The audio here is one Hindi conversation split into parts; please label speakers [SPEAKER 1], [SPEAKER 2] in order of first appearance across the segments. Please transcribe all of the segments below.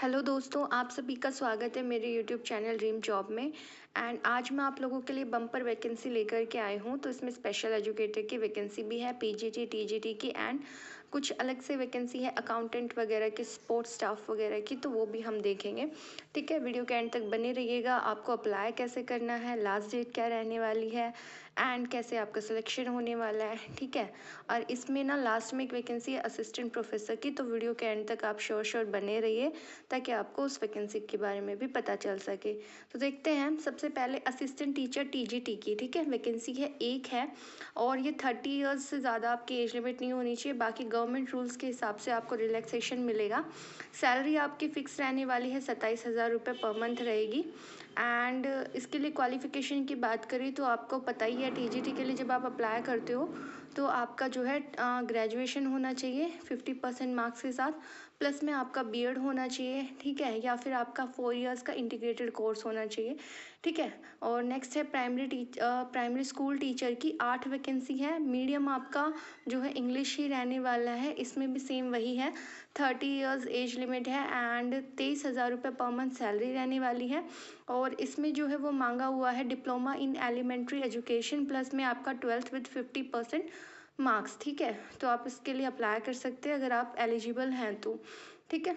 [SPEAKER 1] हेलो दोस्तों, आप सभी का स्वागत है मेरे यूट्यूब चैनल ड्रीम जॉब में। एंड आज मैं आप लोगों के लिए बम्पर वैकेंसी लेकर के आई हूँ। तो इसमें स्पेशल एजुकेटर की वैकेंसी भी है, पीजीटी टीजीटी की, एंड कुछ अलग से वैकेंसी है अकाउंटेंट वगैरह की, सपोर्ट स्टाफ वगैरह की, तो वो भी हम देखेंगे। ठीक है, वीडियो के एंड तक बने रहिएगा। आपको अप्लाई कैसे करना है, लास्ट डेट क्या रहने वाली है, एंड कैसे आपका सिलेक्शन होने वाला है। ठीक है, और इसमें ना लास्ट में एक वैकेंसी है असिस्टेंट प्रोफेसर की, तो वीडियो के एंड तक आप श्योर बने रहिए ताकि आपको उस वैकेंसी के बारे में भी पता चल सके। तो देखते हैं सबसे पहले असिस्टेंट टीचर टीजीटी की। ठीक है, वैकेंसी है, एक है, और ये 30 ईयर्स से ज़्यादा आपकी एज लिमिट नहीं होनी चाहिए। बाकी गवर्नमेंट रूल्स के हिसाब से आपको रिलैक्सेशन मिलेगा। सैलरी आपकी फ़िक्स रहने वाली है, 27,000 रुपये पर मंथ रहेगी। एंड इसके लिए क्वालिफ़िकेशन की बात करें तो आपको पता ही है, टीजीटी के लिए जब आप अप्लाई करते हो तो आपका जो है ग्रेजुएशन होना चाहिए 50% मार्क्स के साथ, प्लस में आपका बीएड होना चाहिए। ठीक है, या फिर आपका 4 इयर्स का इंटीग्रेटेड कोर्स होना चाहिए। ठीक है, और नेक्स्ट है प्राइमरी स्कूल टीचर की 8 वैकेंसी है। मीडियम आपका जो है इंग्लिश ही रहने वाला है। इसमें भी सेम वही है, 30 इयर्स एज लिमिट है एंड 23,000 रुपये पर मंथ सैलरी रहने वाली है। और इसमें जो है वो मांगा हुआ है diploma in elementary education, plus में आपका 12th विद 50% मार्क्स। ठीक है, तो आप इसके लिए अप्लाई कर सकते हैं अगर आप एलिजिबल हैं तो। ठीक है,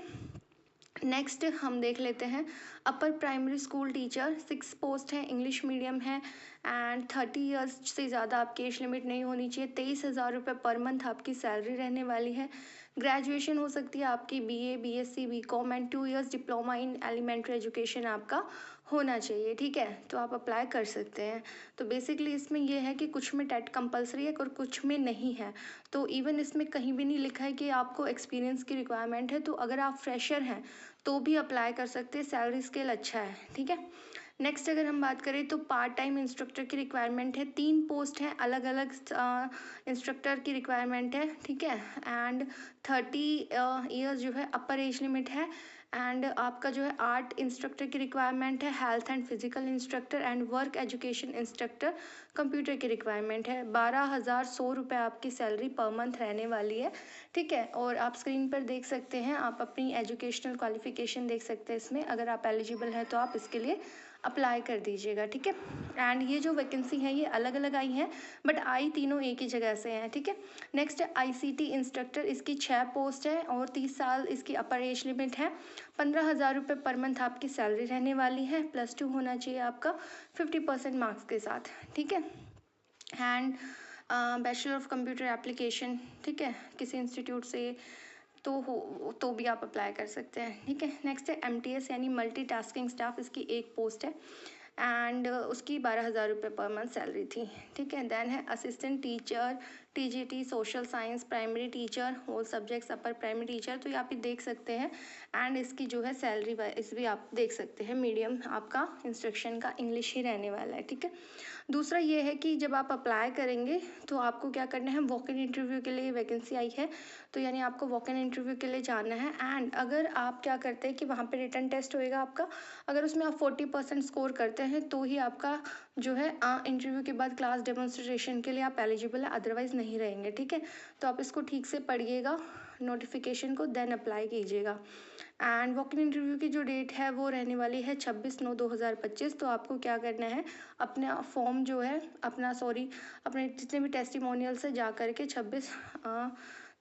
[SPEAKER 1] नेक्स्ट हम देख लेते हैं upper primary school teacher, 6 post है, इंग्लिश मीडियम है एंड 30 इयर्स से ज़्यादा आपकी एज लिमिट नहीं होनी चाहिए। 23,000 रुपये पर मंथ आपकी सैलरी रहने वाली है। ग्रेजुएशन हो सकती है आपकी BA, BSc, BCom and 2 years diploma in elementary education आपका होना चाहिए। ठीक है, तो आप अप्लाई कर सकते हैं। तो बेसिकली इसमें यह है कि कुछ में टेट कंपलसरी है और कुछ में नहीं है। तो इवन इसमें कहीं भी नहीं लिखा है कि आपको एक्सपीरियंस की रिक्वायरमेंट है। तो अगर आप फ्रेशर हैं तो भी अप्लाई कर सकते हैं, सैलरी स्केल अच्छा है। ठीक है, नेक्स्ट अगर हम बात करें तो पार्ट टाइम इंस्ट्रक्टर की रिक्वायरमेंट है, 3 पोस्ट हैं, अलग अलग इंस्ट्रक्टर की रिक्वायरमेंट है। ठीक है, एंड 30 ईयर्स जो है अपर एज लिमिट है। एंड आपका जो है आर्ट इंस्ट्रक्टर की रिक्वायरमेंट है, health and physical instructor and work education instructor, computer की रिक्वायरमेंट है। 12,100 रुपये आपकी सैलरी पर मंथ रहने वाली है। ठीक है, और आप स्क्रीन पर देख सकते हैं, आप अपनी एजुकेशनल क्वालिफिकेशन देख सकते हैं इसमें। अगर आप एलिजिबल हैं तो आप इसके लिए अप्लाई कर दीजिएगा। ठीक है, एंड ये जो वैकेंसी है ये अलग अलग आई हैं, बट आई तीनों एक ही जगह से हैं। ठीक है, नेक्स्ट है आईसीटी इंस्ट्रक्टर, इसकी 6 पोस्ट है और 30 साल इसकी अपर एज लिमिट है। 15,000 रुपये पर मंथ आपकी सैलरी रहने वाली है, +2 होना चाहिए आपका 50% मार्क्स के साथ। ठीक है, and bachelor of computer application, ठीक है, किसी इंस्टीट्यूट से तो भी आप अप्लाई कर सकते हैं। ठीक है, नेक्स्ट है एमटीएस यानी मल्टीटास्किंग स्टाफ, इसकी 1 पोस्ट है एंड उसकी 12,000 रुपये पर मंथ सैलरी थी। ठीक है, देन है assistant teacher TGT social science, primary teacher all subjects, upper primary teacher, तो ये आप ही देख सकते हैं। एंड इसकी जो है सैलरी वाइज भी आप देख सकते हैं, मीडियम आपका इंस्ट्रक्शन का इंग्लिश ही रहने वाला है। ठीक है, दूसरा ये है कि जब आप अप्लाई करेंगे तो आपको क्या करना है, वॉक इन इंटरव्यू के लिए वैकेंसी आई है, तो यानी आपको वॉक इन इंटरव्यू के लिए जाना है। एंड अगर आप क्या करते हैं कि वहाँ पे रिटन टेस्ट होएगा आपका, अगर उसमें आप 40% स्कोर करते हैं तो ही आपका जो है इंटरव्यू के बाद क्लास डेमोन्स्ट्रेशन के लिए आप एलिजिबल है, अदरवाइज़ नहीं रहेंगे। ठीक है, तो आप इसको ठीक से पढ़िएगा नोटिफिकेशन को, देन अप्लाई कीजिएगा। एंड वॉक इन इंटरव्यू की जो डेट है वो रहने वाली है 26/9/2025। तो आपको क्या करना है, अपना फॉर्म जो है अपने जितने भी टेस्टिमोनियल से जा कर के 26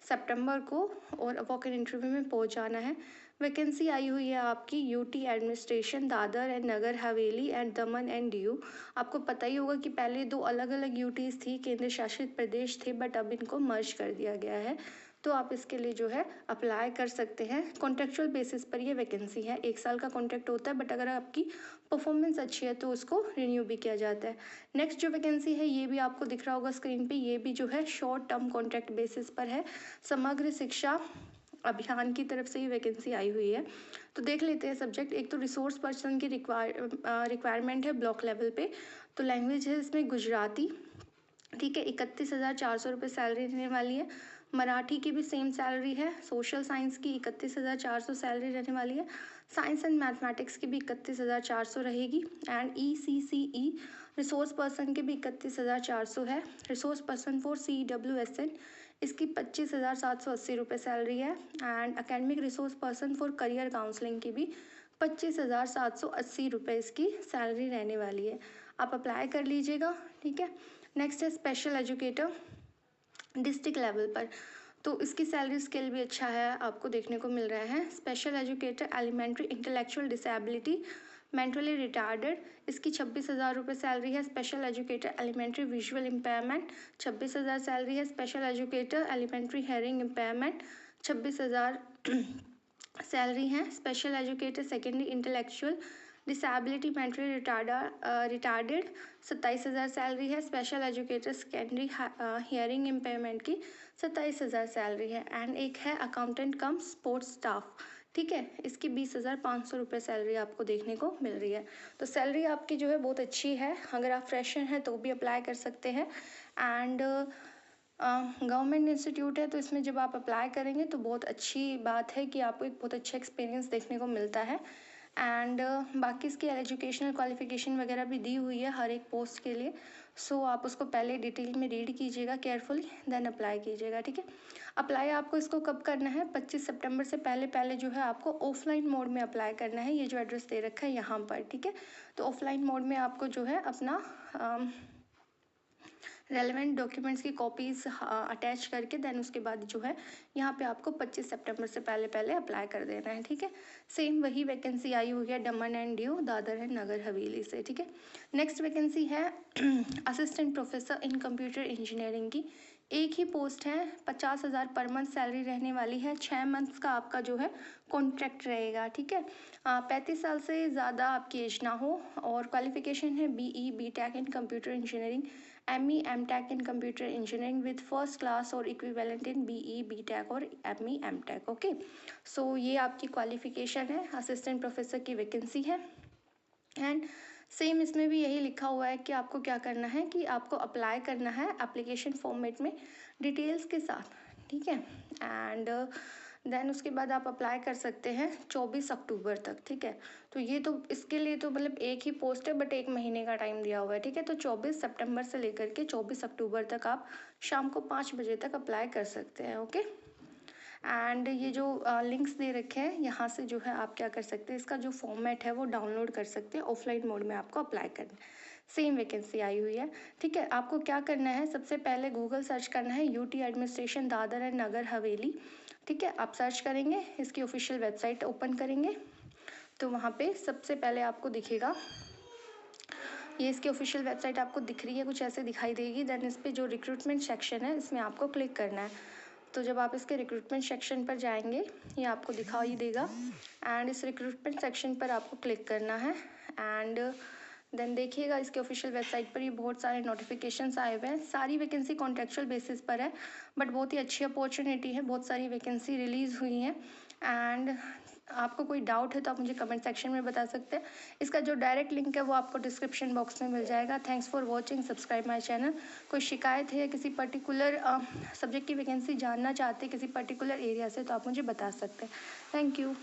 [SPEAKER 1] सितंबर को और वॉक इन इंटरव्यू में पहुंचाना है। वैकेंसी आई हुई है आपकी UT administration, Dadar and Nagar Haveli and Daman and Diu. आपको पता ही होगा कि पहले 2 अलग अलग यूटीज़ थी, केंद्र शासित प्रदेश थे, बट अब इनको मर्ज कर दिया गया है। तो आप इसके लिए जो है अप्लाई कर सकते हैं। कॉन्ट्रेक्चुअल बेसिस पर ये वैकेंसी है, 1 साल का कॉन्ट्रैक्ट होता है, बट अगर आपकी परफॉर्मेंस अच्छी है तो उसको रिन्यू भी किया जाता है। नेक्स्ट जो वैकेंसी है ये भी आपको दिख रहा होगा स्क्रीन पे, ये भी जो है शॉर्ट टर्म कॉन्ट्रैक्ट बेसिस पर है, समग्र शिक्षा अभियान की तरफ से ही वैकेंसी आई हुई है। तो देख लेते हैं सब्जेक्ट। एक तो रिसोर्स पर्सन की रिक्वायरमेंट है ब्लॉक लेवल पे, तो लैंग्वेज है इसमें गुजराती। ठीक है, 31,400 रुपये सैलरी रहने वाली है। मराठी की भी सेम सैलरी है। सोशल साइंस की 31,400 सैलरी रहने वाली है। साइंस एंड मैथमेटिक्स की भी 31,400 रहेगी। एंड ECCE रिसोर्स पर्सन के भी 31,400 है। रिसोर्स पर्सन फॉर CWSN इसकी 25,780 रुपये सैलरी है। And academic resource person for career counselling की भी 25,780 रुपये इसकी सैलरी रहने वाली है। आप अप्लाई कर लीजिएगा, ठीक है। नेक्स्ट है स्पेशल एजुकेटर डिस्ट्रिक्ट लेवल पर, तो इसकी सैलरी स्केल भी अच्छा है, आपको देखने को मिल रहा है। Special educator elementary intellectual disability mentally retarded, इसकी 26,000 रुपये सैलरी है। Special educator elementary visual impairment 26,000 salary है। Special educator elementary hearing impairment 26,000 salary है। Special educator secondary intellectual disability mentally retarded 27,000 salary है। Special educator secondary hearing impairment की 27,000 सैलरी है। एंड एक है अकाउंटेंट कम स्पोर्ट्स स्टाफ, ठीक है, इसकी 20,500 रुपये सैलरी आपको देखने को मिल रही है। तो सैलरी आपकी जो है बहुत अच्छी है, अगर आप फ्रेशर हैं तो भी अप्लाई कर सकते हैं। एंड गवर्नमेंट इंस्टीट्यूट है, तो इसमें जब आप अप्लाई करेंगे तो बहुत अच्छी बात है कि आपको एक बहुत अच्छा एक्सपीरियंस देखने को मिलता है। एंड बाकी इसकी एजुकेशनल क्वालिफिकेशन वगैरह भी दी हुई है हर एक पोस्ट के लिए। सो आप उसको पहले डिटेल में रीड कीजिएगा केयरफुली, देन अप्लाई कीजिएगा, ठीक है। अप्लाई आपको इसको कब करना है, 25 सितंबर से पहले पहले जो है आपको ऑफलाइन मोड में अप्लाई करना है। ये जो एड्रेस दे रखा है यहाँ पर, ठीक है। तो ऑफलाइन मोड में आपको जो है अपना रेलेवेंट डॉक्यूमेंट्स की कॉपीज़ अटैच करके देन उसके बाद जो है यहाँ पे आपको 25 सितंबर से पहले पहले अप्लाई कर देना है, ठीक है। सेम वही वैकेंसी आई हुई है दमन एंड दीव, दादर एंड नगर हवेली से, ठीक है। नेक्स्ट वैकेंसी है assistant professor in computer engineering की। एक ही पोस्ट है, 50,000 पर मंथ सैलरी रहने वाली है। 6 मंथ्स का आपका जो है कॉन्ट्रैक्ट रहेगा, ठीक है। 35 साल से ज़्यादा आपकी एज ना हो और क्वालिफिकेशन है BE BTech in computer engineering, ME MTech in computer engineering with first class और इक्विवेलेंट इन BE BTech और ME MTech, ओके। सो ये आपकी क्वालिफिकेशन है, असिस्टेंट प्रोफेसर की वैकेंसी है। एंड सेम इसमें भी यही लिखा हुआ है कि आपको क्या करना है कि आपको अप्लाई करना है एप्लीकेशन फॉर्मेट में डिटेल्स के साथ, ठीक है। एंड देन उसके बाद आप अप्लाई कर सकते हैं 24 अक्टूबर तक, ठीक है। तो ये तो इसके लिए तो मतलब एक ही पोस्ट है बट 1 महीने का टाइम दिया हुआ है, ठीक है। तो 24 सितंबर से लेकर के 24 अक्टूबर तक आप शाम को 5 बजे तक अप्लाई कर सकते हैं, ओके। एंड ये जो लिंक्स दे रखे हैं यहाँ से जो है आप क्या कर सकते हैं, इसका जो फॉर्मेट है वो डाउनलोड कर सकते हैं। ऑफलाइन मोड में आपको अप्लाई करना है। सेम वैकेंसी आई हुई है, ठीक है। आपको क्या करना है, सबसे पहले गूगल सर्च करना है UT administration Dadar and Nagar Haveli, ठीक है। आप सर्च करेंगे, इसकी ऑफिशियल वेबसाइट ओपन करेंगे तो वहाँ पे सबसे पहले आपको दिखेगा, ये इसकी ऑफिशियल वेबसाइट आपको दिख रही है, कुछ ऐसे दिखाई देगी। देन इस पर जो रिक्रूटमेंट सेक्शन है इसमें आपको क्लिक करना है। तो जब आप इसके रिक्रूटमेंट सेक्शन पर जाएंगे ये आपको दिखाई देगा एंड इस रिक्रूटमेंट सेक्शन पर आपको क्लिक करना है। एंड देन देखिएगा इसके ऑफिशियल वेबसाइट पर ये बहुत सारे नोटिफिकेशंस आए हुए हैं। सारी वैकेंसी कॉन्ट्रेक्चुअल बेसिस पर है बट बहुत ही अच्छी अपॉर्चुनिटी है, बहुत सारी वैकेंसी रिलीज़ हुई हैं। एंड आपको कोई डाउट है तो आप मुझे कमेंट सेक्शन में बता सकते हैं। इसका जो डायरेक्ट लिंक है वो आपको डिस्क्रिप्शन बॉक्स में मिल जाएगा। Thanks for watching, subscribe my channel. कोई शिकायत है या किसी पर्टिकुलर सब्जेक्ट की वैकेंसी जानना चाहते हैं किसी पर्टिकुलर एरिया से तो आप मुझे बता सकते हैं। Thank you.